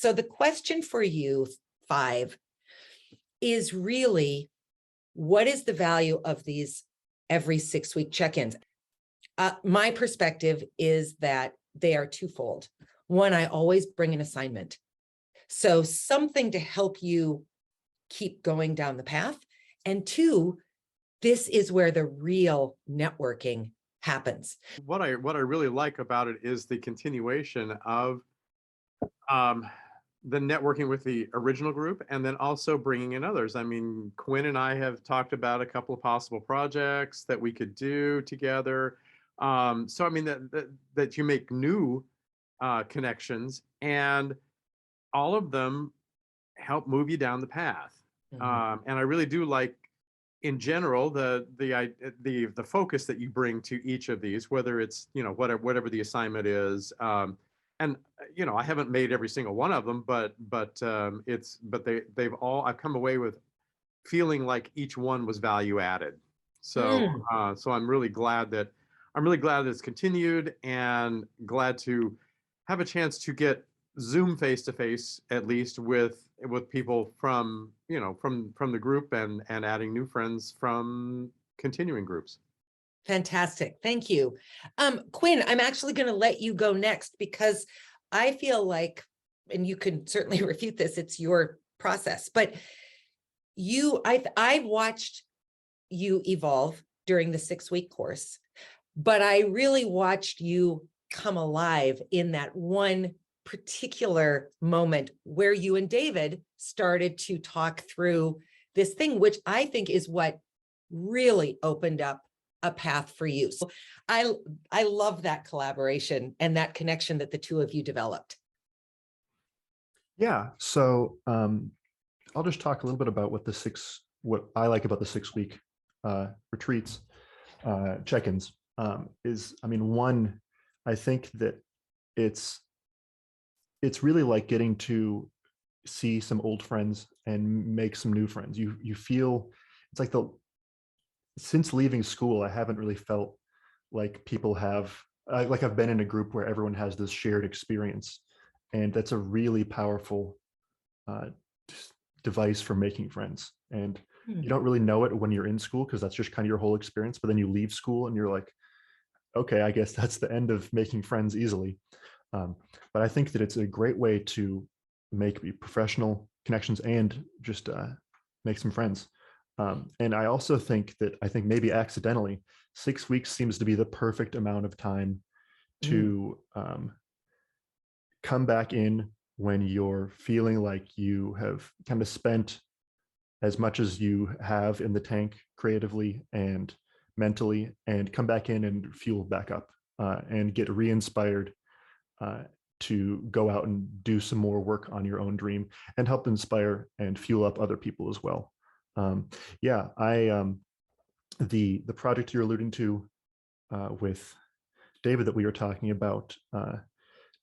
So the question for you, 5, is really, what is the value of these every 6-week check-ins? My perspective is that they are twofold. One, I always bring an assignment. So something to help you keep going down the path. And 2, this is where the real networking happens. What I really like about it is the continuation of the networking with the original group, and then also bringing in others. I mean, Quinn and I have talked about a couple of possible projects that we could do together. So I mean that you make new connections, and all of them help move you down the path. And I really do like, in general, the focus that you bring to each of these, whether it's, you know, whatever the assignment is. And you know, I haven't made every single one of them, but they've all, I've come away with feeling like each one was value added. So so I'm really glad that it's continued, and glad to have a chance to get Zoom face to face, at least with people from, you know, from the group, and adding new friends from continuing groups. Fantastic. Thank you. Quinn, I'm actually going to let you go next, because I feel like, and you can certainly refute this, it's your process, but I've watched you evolve during the 6-week course, but I really watched you come alive in that one particular moment where you and David started to talk through this thing, which I think is what really opened up a path for you. So I love that collaboration and that connection that the two of you developed. Yeah, so I'll just talk a little bit about what I like about the 6-week retreats, check-ins. I mean, one, I think that it's really like getting to see some old friends and make some new friends. You feel it's like since leaving school, I haven't really felt like people have, like I've been in a group where everyone has this shared experience, and that's a really powerful device for making friends. And you don't really know it when you're in school, because that's just kind of your whole experience. But then you leave school and you're like, okay, I guess that's the end of making friends easily. But I think that it's a great way to make professional connections and just make some friends. And I also think maybe accidentally, 6 weeks seems to be the perfect amount of time to come back in when you're feeling like you have kind of spent as much as you have in the tank creatively and mentally, and come back in and fuel back up and get re-inspired to go out and do some more work on your own dream, and help inspire and fuel up other people as well. Yeah, the project you're alluding to with David that we were talking about,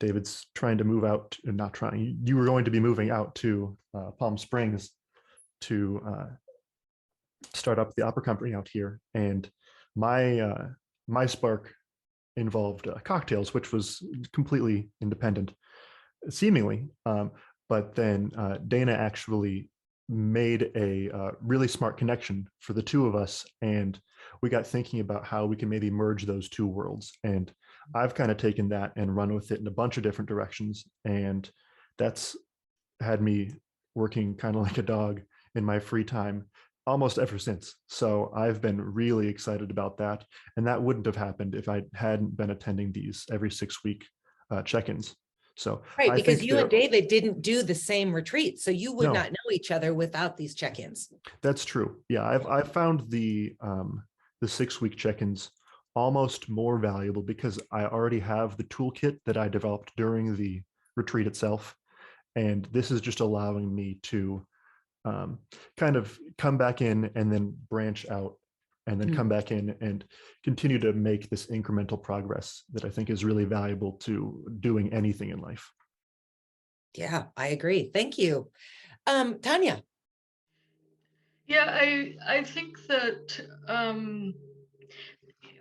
David's trying to move out, not trying, you were going to be moving out to Palm Springs to start up the opera company out here. And my spark involved cocktails, which was completely independent, seemingly. But then Dana actually made a really smart connection for the two of us, and we got thinking about how we can maybe merge those two worlds. And I've kind of taken that and run with it in a bunch of different directions, and that's had me working kind of like a dog in my free time almost ever since. So I've been really excited about that, and that wouldn't have happened if I hadn't been attending these every 6-week check-ins. So right, because you and David didn't do the same retreat, so you would not know each other without these check-ins. That's true. Yeah, I've found the 6-week check-ins almost more valuable, because I already have the toolkit that I developed during the retreat itself, and this is just allowing me to kind of come back in and then branch out, and then come back in and continue to make this incremental progress that I think is really valuable to doing anything in life. Yeah, I agree. Thank you. Tania. Yeah, I think that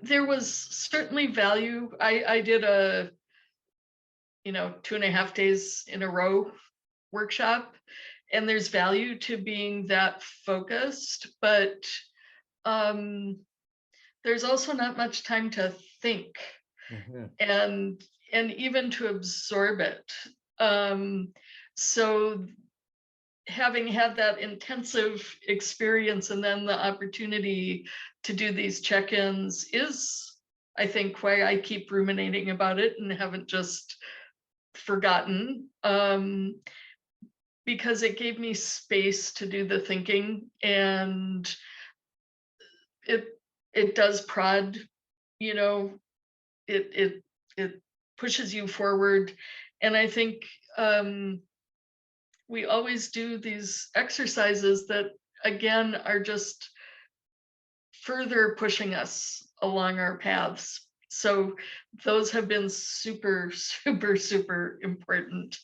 there was certainly value. I did a 2.5 days in a row workshop, and there's value to being that focused, but there's also not much time to think and even to absorb it. So having had that intensive experience and then the opportunity to do these check-ins is, I think, why I keep ruminating about it and haven't just forgotten, because it gave me space to do the thinking, and it does prod, you know, it pushes you forward. And I think we always do these exercises that, again, are just further pushing us along our paths. So those have been super, super, super important.